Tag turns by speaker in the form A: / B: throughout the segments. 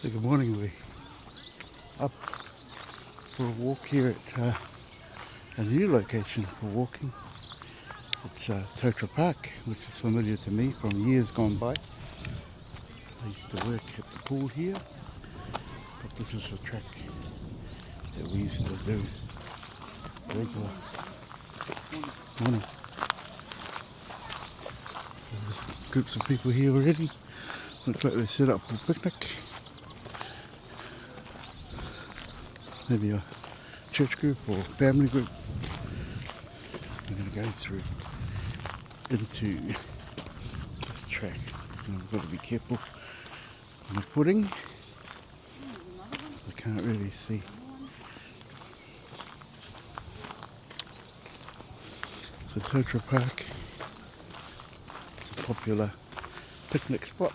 A: So good morning, we're up for a walk here at a new location for walking. It's Totara Park, which is familiar to me from years gone by. I used to work at the pool here, but this is a track that we used to do regular. Morning. So there's groups of people here already. Looks like they set up for a picnic. Maybe a church group or family group. I'm going to go through into this track. And I've got to be careful on the footing. I can't really see. So Totara Park, it's a popular picnic spot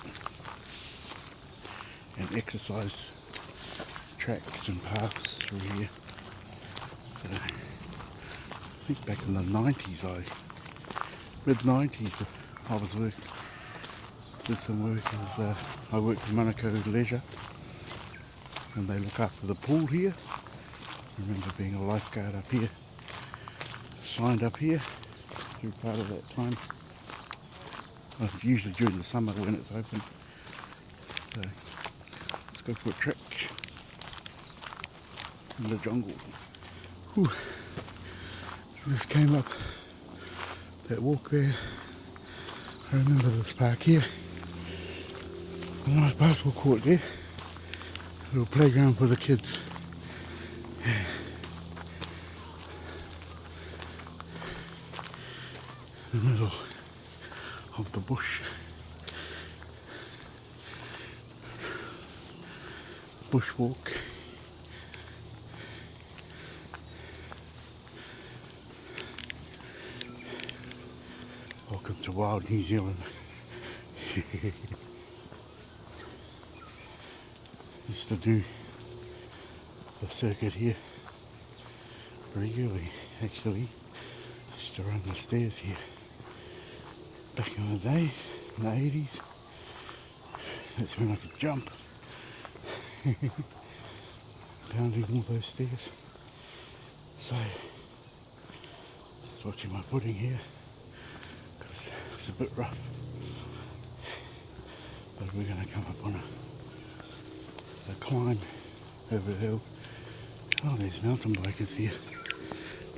A: and exercise tracks and paths through here. So I think back in the 90s, mid-90s, I did some work as I worked for Manukau Leisure, and they look after the pool here. I remember being a lifeguard up here, signed up here through part of that time. Usually during the summer when it's open. So let's go for a trek in the jungle. Whew. Just came up that walk there. I remember this park here. A nice basketball court there. A little playground for the kids. Yeah. In the middle of the bush. Bushwalk. Welcome to wild New Zealand. Used to do the circuit here regularly, actually. Used to run the stairs here back in the day, in the 80s. That's when I could jump. Pounding all those stairs. So, just watching my footing here. It's a bit rough, but we're going to come up on a climb over the hill. Oh, there's mountain bikers here,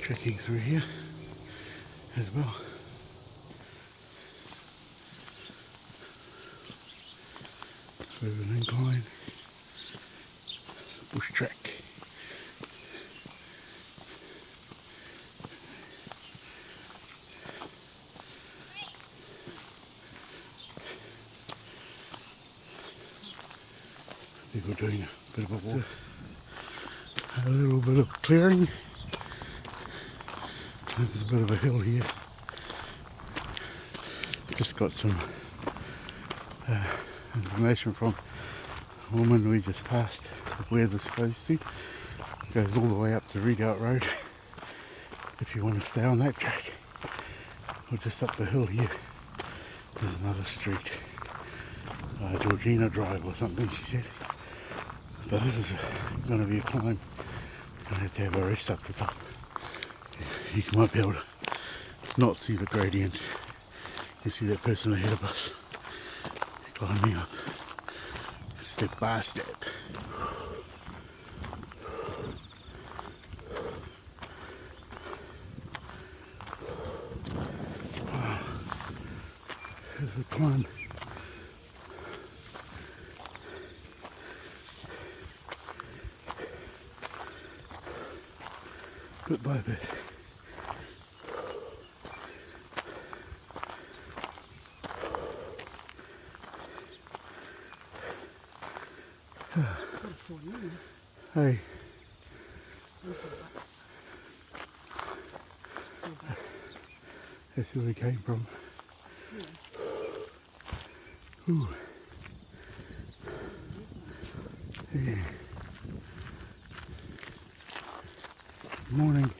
A: trekking through here as well. Through an incline, bush track. People doing a bit of a walk. A little bit of clearing. There's a bit of a hill here. Just got some information from a woman we just passed of where this goes to. It goes all the way up to Redoubt Road. If you want to stay on that track. Or just up the hill here. There's another street. Georgina Drive or something, she said. But this is going to be a climb. Going to have a rest up the top. You might be able to not see the gradient. You see that person ahead of us climbing up, step by step. Wow. There's a climb. Bit by bit. Hey. That's where we came from. Ooh. Yeah. Good morning.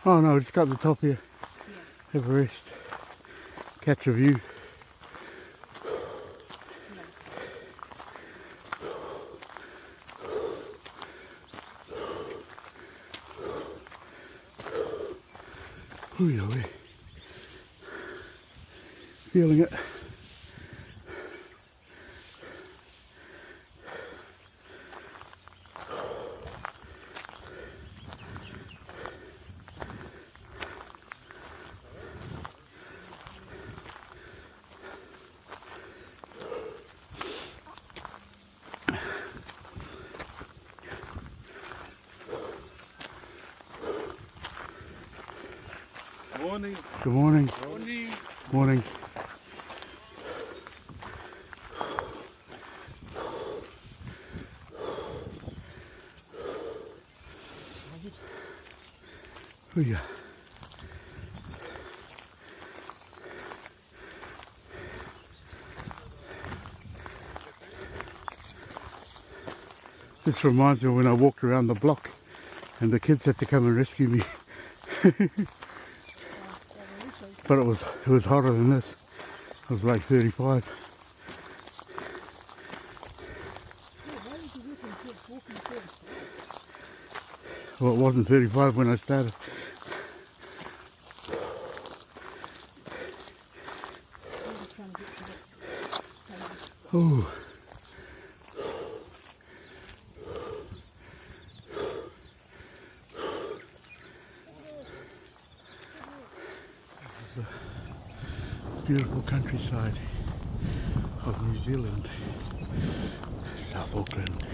A: Oh no, just go up the top here. Yeah. Have a rest. Catch a view. Ooh, yeah, feeling it.
B: Morning.
A: Good morning.
B: Morning.
A: Morning. Ooh, yeah. This reminds me of when I walked around the block and the kids had to come and rescue me. But it was hotter than this. It was like 35. Well, it wasn't 35 when I started. Oh. This is a beautiful countryside of New Zealand. South Auckland.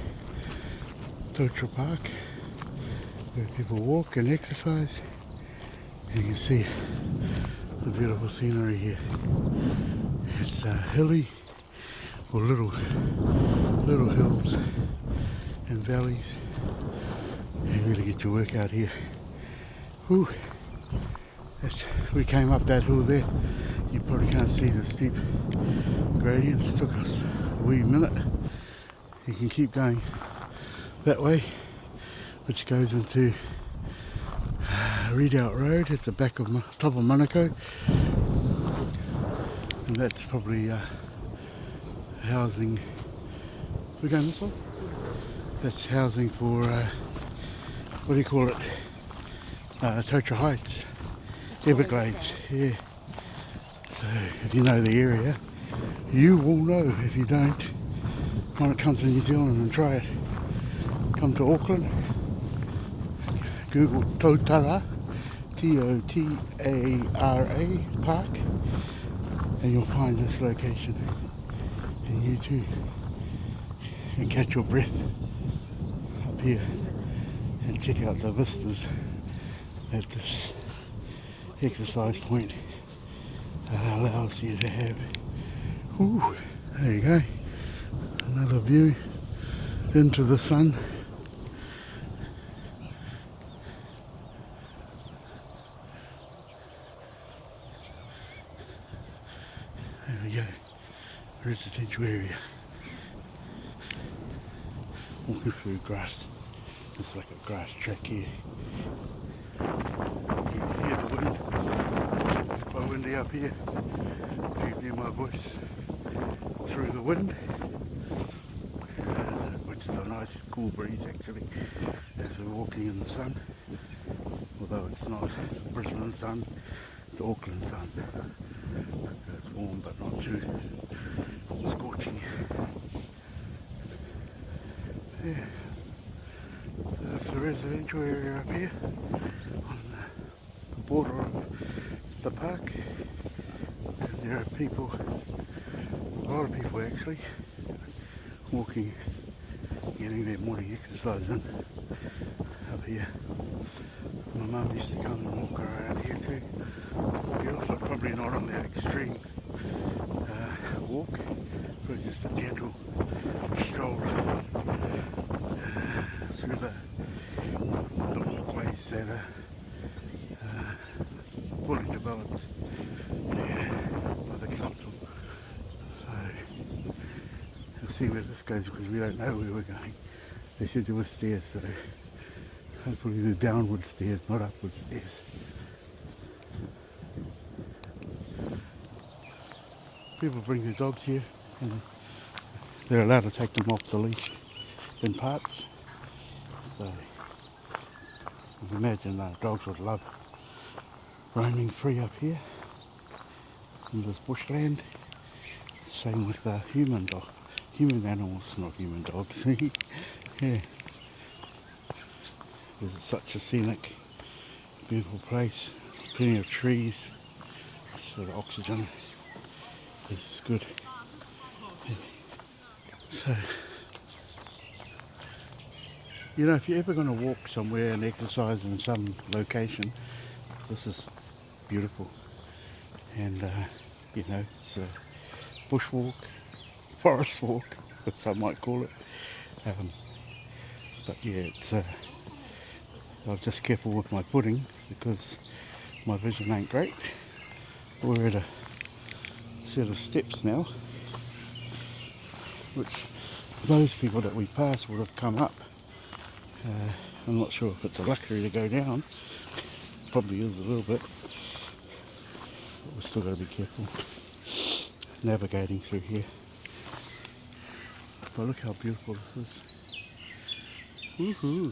A: Totara Park, where people walk and exercise. And you can see the beautiful scenery here. It's hilly, or little hills and valleys. You really get your work out here. Whew. We came up that hill there. You probably can't see the steep gradient. It took us a wee minute. You can keep going that way, which goes into Redoubt Road at the back of top of Manukau, and that's probably housing. We're going this way. That's housing for what do you call it? Totara Heights, Everglades. Yeah. So if you know the area, you will know. If you don't, want to come to New Zealand and try it, come to Auckland. Google Totara, Totara Park, and you'll find this location. And you too can catch your breath up here and check out the vistas at this exercise point that allows you to have. Ooh, there you go. Another view into the sun. There we go. Residential area. Walking through grass. It's like a grass track here. You can hear the wind. It's quite windy up here. You can hear my voice through the wind, which is a nice cool breeze actually as we're walking in the sun. Although it's not Brisbane sun, it's Auckland sun. It's warm but not too scorching. Yeah. That's the residential area up here on the border of the park. And there are people, a lot of people actually, walking, getting their morning exercise in up here. My mum used to come and walk around here too. Beautiful, probably not on that extreme walk, but just a gentle stroll through the walkways that are fully developed by the council. So we'll see where this goes because we don't know where we're going. They said there were stairs, so Hopefully the downward stairs, not upward stairs. People bring their dogs here and they're allowed to take them off the leash in parks. So you can imagine dogs would love roaming free up here in this bushland. Same with human animals, not human dogs. Yeah. This is such a scenic, beautiful place. Plenty of trees, so the oxygen is good. So, you know, if you're ever going to walk somewhere and exercise in some location, this is beautiful. And, you know, it's a bushwalk, forest walk, as some might call it. But yeah, it's I'm just careful with my footing because my vision ain't great. We're at a set of steps now, which those people that we passed would have come up. I'm not sure if it's a luxury to go down. Probably is a little bit, but we've still got to be careful navigating through here. But look how beautiful this is. Woohoo!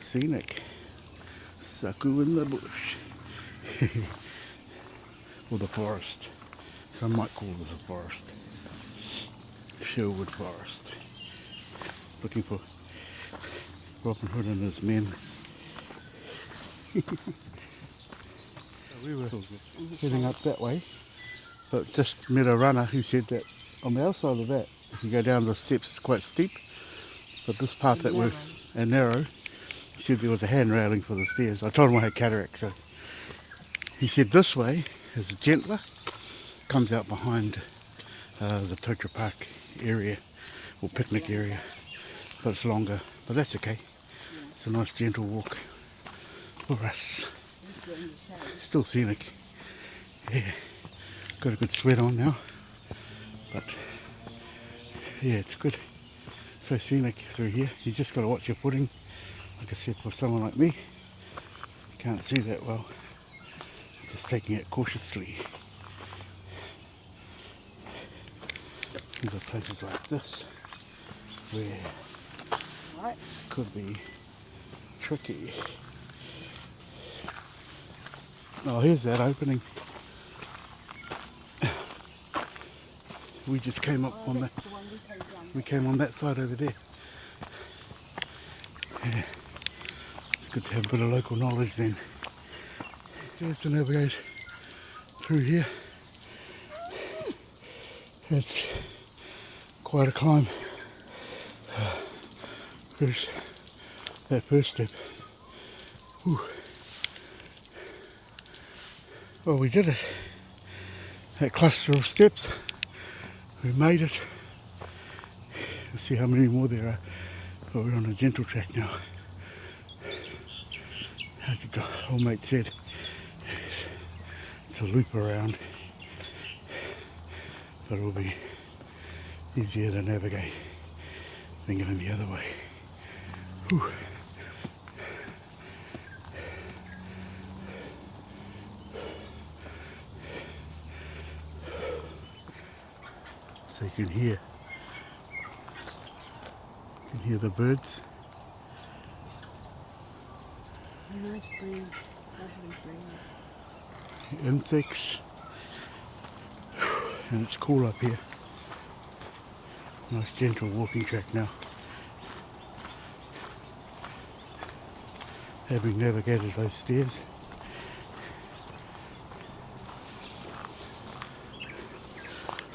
A: Scenic. Saku in the bush. Or the forest. Some might call this a forest. Sherwood Forest. Looking for Robin Hood and his men. We were heading up that way, but just met a runner who said that on the other side of that, if you go down the steps, it's quite steep, but this path that we're narrow, he said there was a hand railing for the stairs. I told him I had cataract, so he said this way is gentler, comes out behind the Totara Park area, or picnic area, but it's longer, but that's okay. It's a nice gentle walk for us. Still scenic. Yeah, got a good sweat on now, but yeah, it's good. So scenic through here. You just got to watch your footing. Like I said, for someone like me, can't see that well. Just taking it cautiously. These are places like this where it could be tricky. Oh, here's that opening. We just came up on that. We came on that side over there. Yeah. It's good to have a bit of local knowledge then. Just to navigate through here. It's quite a climb. That first step. Whew. Well, we did it. That cluster of steps. We made it. Let's see how many more there are. But we're on a gentle track now. Like the old mate said, it's a loop around. But it'll be easier to navigate than going the other way. Whew. So you can hear the birds.
B: Nice breeze, lovely breeze.
A: Insects. And it's cool up here. Nice gentle walking track now. Having navigated those stairs.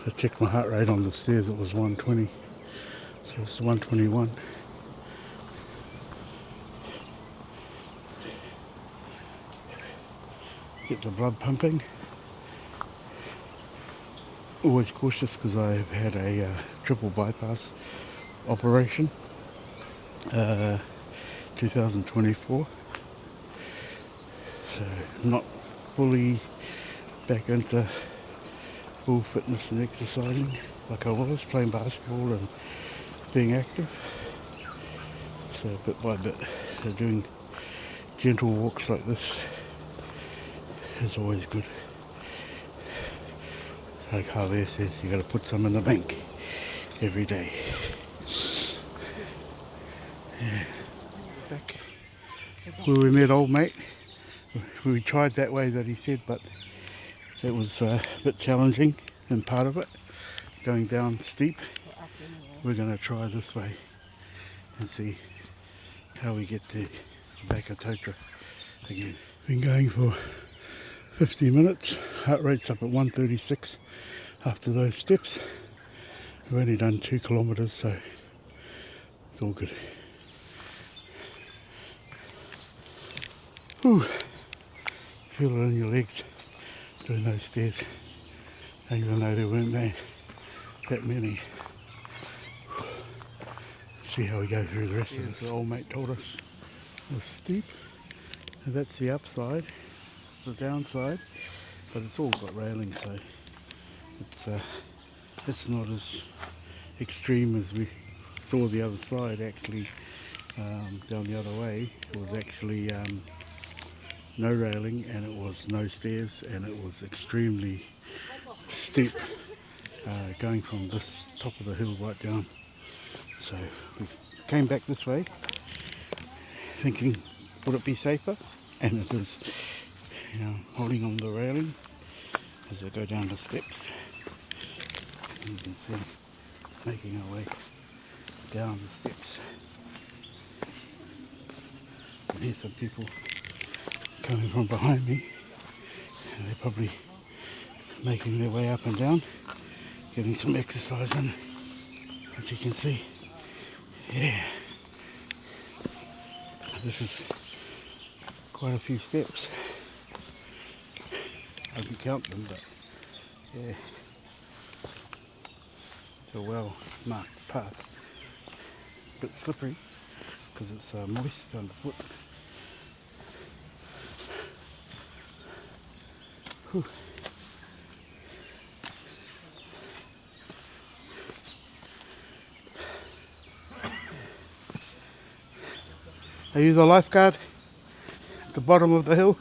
A: I checked my heart rate on the stairs, it was 120. So it's 121. Get the blood pumping. Always cautious because I've had a triple bypass operation, 2024. So not fully back into full fitness and exercising like I was, playing basketball and being active. So bit by bit. So doing gentle walks like this is always good. Like Javier says, you got to put some in the bank every day. Yeah. Back where we met old mate. We tried that way that he said, but it was a bit challenging in part of it, going down steep. We're going to try this way and see how we get to the back of Totara again. Been going for 50 minutes, heart rate's up at 136 after those steps. We've only done 2 kilometres, so it's all good. Whew. Feel it in your legs doing those stairs, even though there weren't that many. See how we go through the rest of this. The old mate told us it was steep, and that's the upside. The downside, but it's all got railing, so it's not as extreme as we saw the other side. Actually, down the other way, it was actually no railing, and it was no stairs, and it was extremely steep, going from this top of the hill right down. So we came back this way thinking, would it be safer? And it is, holding on the railing as I go down the steps. And you can see making our way down the steps. And here's some people coming from behind me, and they're probably making their way up and down, getting some exercise in, as you can see. Yeah, this is quite a few steps. I can count them, but yeah, it's a well marked path. A bit slippery because it's moist underfoot. Whew. Are you the lifeguard at the bottom of the hill?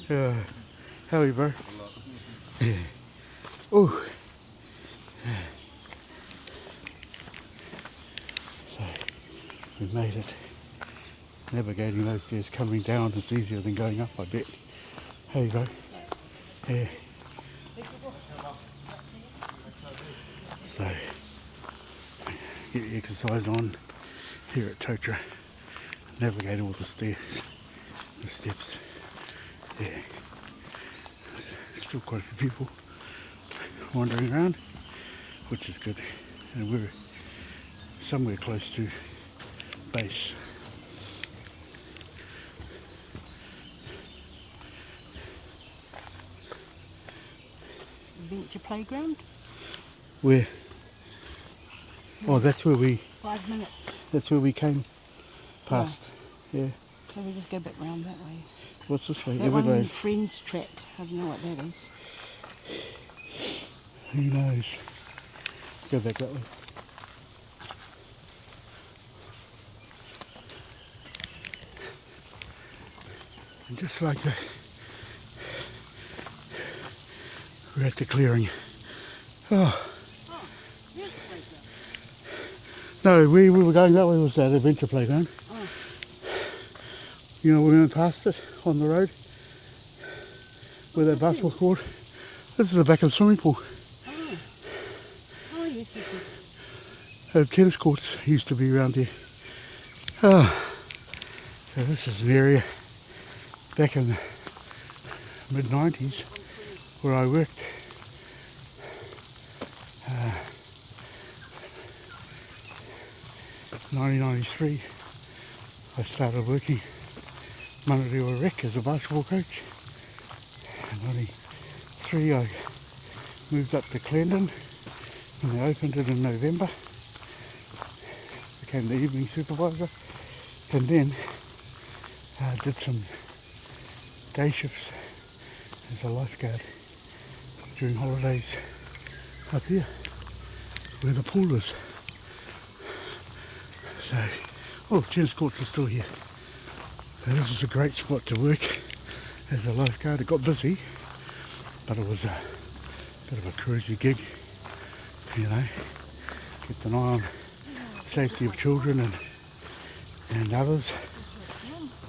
A: Yeah. How are you, bro? Yeah. Ooh. Yeah. So, we made it. Navigating those stairs coming down is easier than going up, I bet. How you go? Yeah. So, get your exercise on here at Totara. Navigate all the stairs, the steps. Yeah. Still quite a few people wandering around, which is good. And we're somewhere close to base.
B: Adventure playground?
A: Where? Oh, that's where we...
B: 5 minutes.
A: That's where we came past. Yeah.
B: So we just go back round that way.
A: What's this way?
B: That one
A: Everglades.
B: Friends track. I don't know what that is.
A: Who knows? Go back that way. And just like that, we're at the clearing. Oh. No, we were going that way, was that adventure playground. You know, we went past it on the road where that bus was caught. This is the back of the swimming pool.
B: Oh, yes.
A: The tennis courts used to be around here. Oh. So this is an area back in the mid-90s where I worked. 1993, I started working Manarua Rec as a basketball coach. In 93, I moved up to Clendon and they opened it in November. Became the evening supervisor, and then did some day shifts as a lifeguard during holidays up here where the pool is. So Oh, tennis courts are still here. So this is a great spot to work as a lifeguard. It got busy, but it was a bit of a cruisy gig, you know, kept an eye on safety of children and others,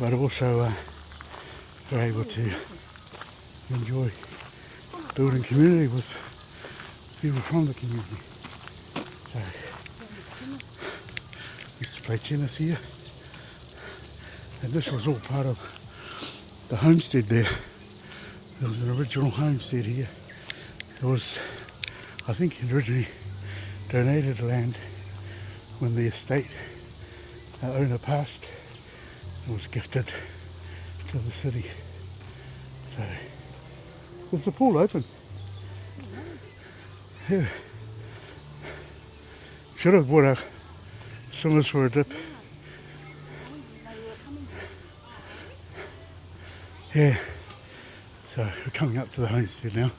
A: but also we're able to enjoy building community with people from the community. So we used to play tennis here, and this was all part of the homestead there. There was an original homestead here. It was, I think, originally donated land when the estate owner passed. It was gifted to the city. So, is the pool open? Yeah. Should have brought our swimmers for a dip. Yeah. So we're coming up to the homestead now.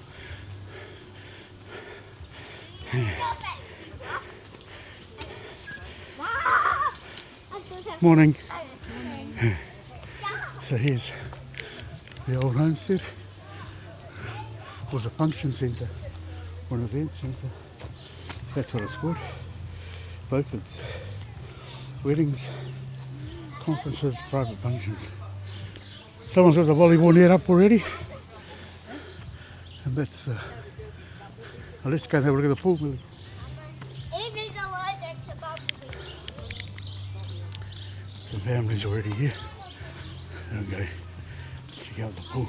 A: Yeah. Morning. So here's the old homestead. It was a function centre or an event centre. That's what it's called. Opens. Weddings, conferences, private functions. Someone's got the volleyball net up already. And that's let's go and have a look at the pool. Some families already here. Okay, check out the pool.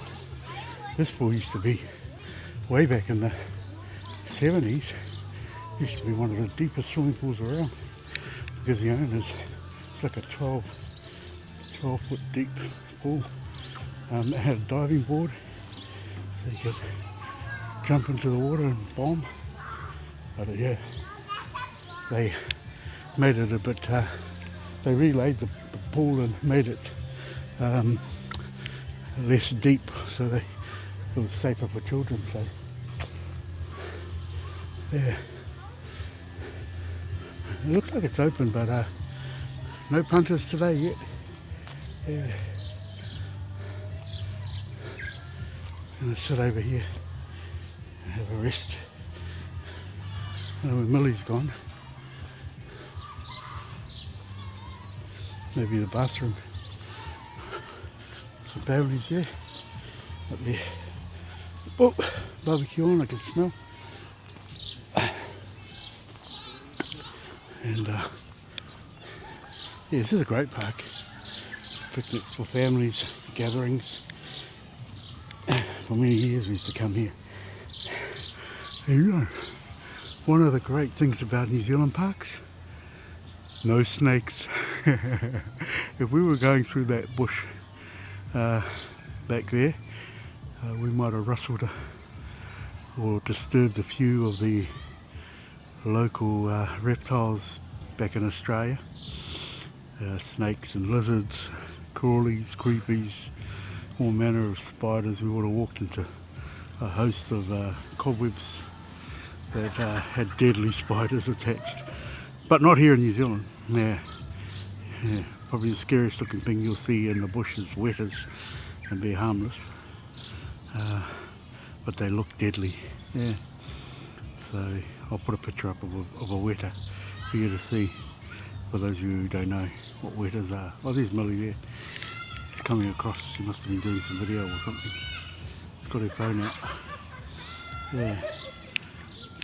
A: This pool used to be, way back in the 70s, used to be one of the deepest swimming pools around, because the owners, it's like a 12 foot deep pool. It had a diving board, so you could jump into the water and bomb. But yeah, they made it a bit, they relayed the pool and made it less deep, so it was safer for children. So yeah, it looks like it's open, but no punters today yet. Yeah, I'm gonna sit over here and have a rest. I know where Millie's gone. Maybe the bathroom. Some families there, up there. Oh, barbecue on, I can smell. And yeah, this is a great park. Picnics for families, gatherings. For many years we used to come here. And you know, one of the great things about New Zealand parks, no snakes. If we were going through that bush back there, we might have rustled or disturbed a few of the local reptiles back in Australia. Snakes and lizards, crawlies, creepies, all manner of spiders. We would have walked into a host of cobwebs that had deadly spiders attached. But not here in New Zealand. Yeah. Probably the scariest looking thing you'll see in the bush is wetters, and they're harmless. But they look deadly. Yeah. So I'll put a picture up of a wetter for you to see, for those of you who don't know what wetters are. Oh, there's Millie there. She's coming across. She must have been doing some video or something. She's got her phone out. Yeah.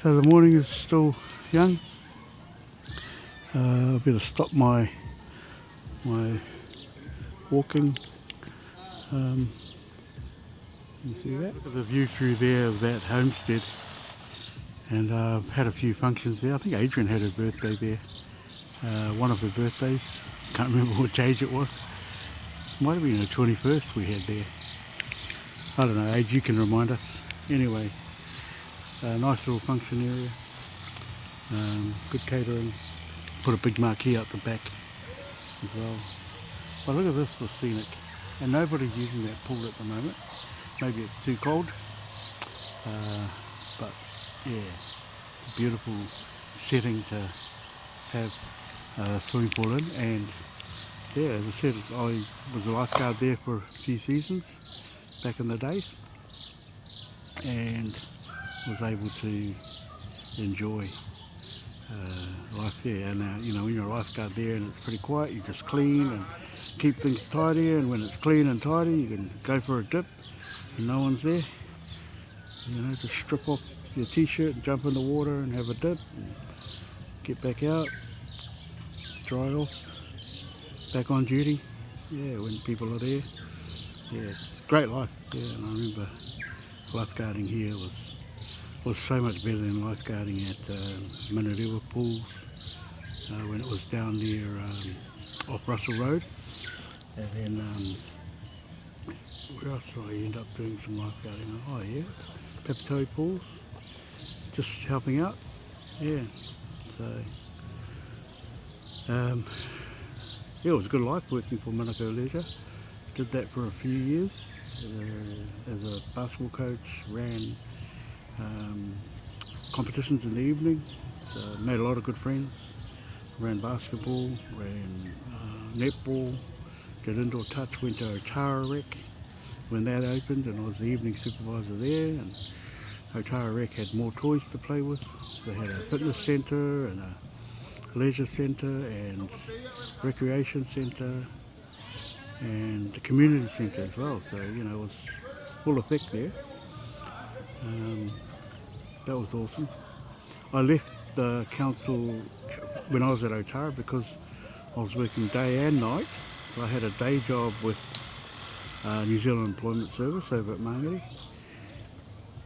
A: So the morning is still young. I better stop my walking. You see that? Look at the view through there of that homestead. And I've had a few functions there. I think Adrian had her birthday there. One of her birthdays. Can't remember which age it was. Might have been the 21st we had there. I don't know, age, you can remind us. Anyway, nice little function area. Good catering. Put a big marquee out the back as well. But look at this for scenic. And nobody's using that pool at the moment. Maybe it's too cold. But yeah, beautiful setting to have a swimming pool in, and Yeah, as I said, I was a lifeguard there for a few seasons back in the days, and was able to enjoy life there. And when you're a lifeguard there and it's pretty quiet, you just clean and keep things tidy, and when it's clean and tidy, you can go for a dip and no one's there. Just strip off your t-shirt and jump in the water and have a dip and get back out, dry off, back on duty. Yeah, when people are there. Yeah, it's great life. Yeah, and I remember lifeguarding here was so much better than lifeguarding at Manarewa pools when it was down near off Russell Road. And then where else did I end up doing some lifeguarding? Oh yeah, Papatoi pools, just helping out. Yeah, so yeah, it was a good life working for Manukau Leisure. Did that for a few years as a basketball coach. Ran competitions in the evening. So made a lot of good friends. Ran basketball, ran netball, did indoor touch, went to Totara Park when that opened, and I was the evening supervisor there. And Totara Park had more toys to play with. So they had a fitness centre and a leisure centre and recreation centre and the community centre as well. So, it was full effect there. That was awesome. I left the council when I was at Otara because I was working day and night. So I had a day job with New Zealand Employment Service over at Mangere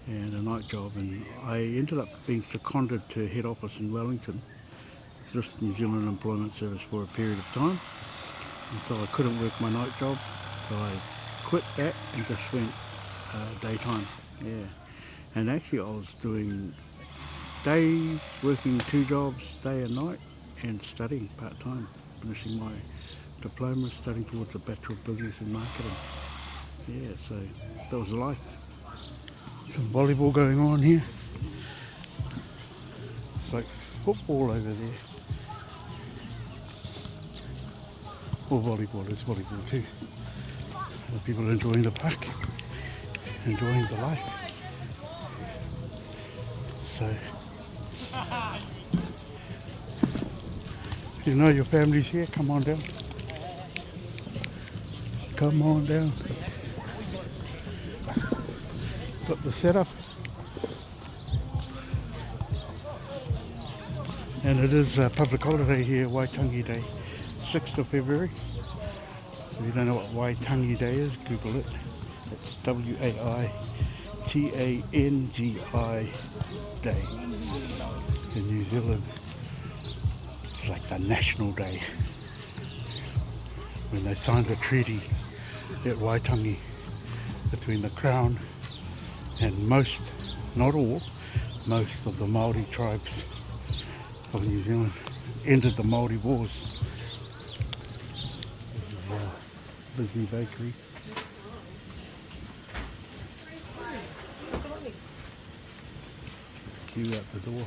A: and a night job, and I ended up being seconded to head office in Wellington, just New Zealand Employment Service, for a period of time, and so I couldn't work my night job, so I quit that and just went daytime. Yeah, and actually I was doing days, working 2 jobs, day and night, and studying part-time, finishing my diploma, studying towards a Bachelor of Business in Marketing. Yeah, so that was life. Some volleyball going on here. It's like football over there. Or volleyball, there's volleyball too. People enjoying the park, enjoying the life. So, if you know your family's here, come on down. Come on down. Got the setup. And it is a public holiday here, Waitangi Day, 6th of February. If you don't know what Waitangi Day is, Google it. It's W-A-I-T-A-N-G-I Day. In New Zealand, it's like the national day. When they signed the treaty at Waitangi between the Crown and most, not all, most of the Māori tribes of New Zealand, ended the Māori Wars. This is a busy bakery. Queue out the door.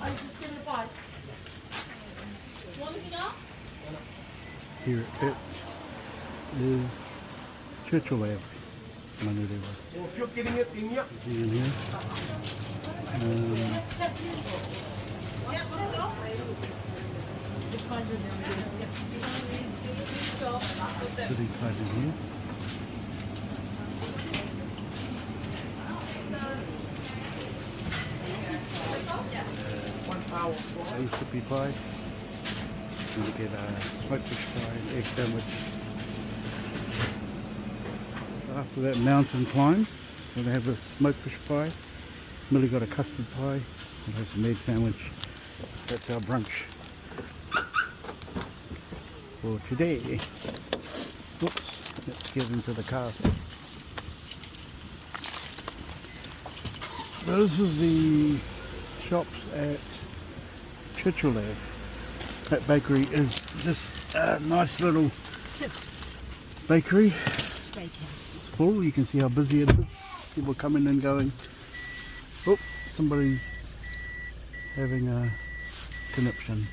A: Here at it is Churchill Ave, Manarewa.
C: If you're getting it, then yeah.
A: See in here. Pretty tight in here. Recipe pie. I'm going to get a smoked fish pie and egg sandwich. After that mountain climb, we're going to have a smoked fish pie. Millie got a custard pie. We'll have some egg sandwich. That's our brunch for today. Oops, let's get into the car. This is the shops at Churchill Ave. That bakery is just a nice little bakery. It's full. You can see how busy it is. People coming and going. Oh, somebody's having a conniption.